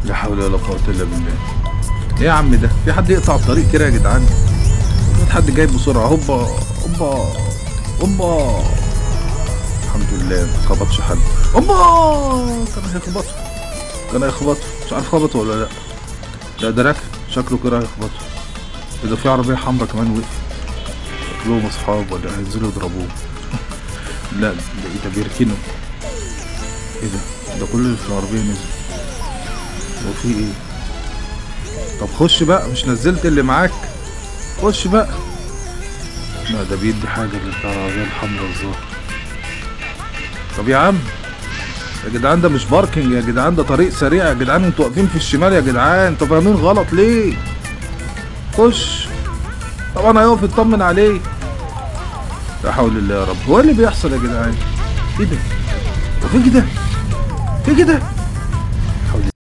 لا حول ولا قوة الا بالله. ايه يا عم ده؟ في حد يقطع الطريق كده يا جدعان؟ في حد جاي بسرعة. هوبا هوبا هوبا. الحمد لله ما خبطش حد. هوبا كان هيخبطه، كان هيخبطه. مش عارف خبطه ولا لا. لا ده راكب شكله كده هيخبطه. اذا في عربية حمرا كمان وقف، شكلهم اصحاب ولا هينزلوا يضربوه. لا ده بيركنوا. ايه ده كل اللي في العربية نزل. هو في ايه؟ طب خش بقى، مش نزلت اللي معاك؟ خش بقى. لا ده بيدي حاجة لبتاع العربية الحمرا الظاهر. طب يا عم يا جدعان ده مش باركنج يا جدعان، ده طريق سريع يا جدعان، انتوا واقفين في الشمال يا جدعان، انتوا فاهمين غلط ليه؟ خش. طبعا هيقف يطمن عليه. لا حول الله يا رب. هو ايه اللي بيحصل يا جدعان؟ ايه ده؟ هو في كده؟ في كده؟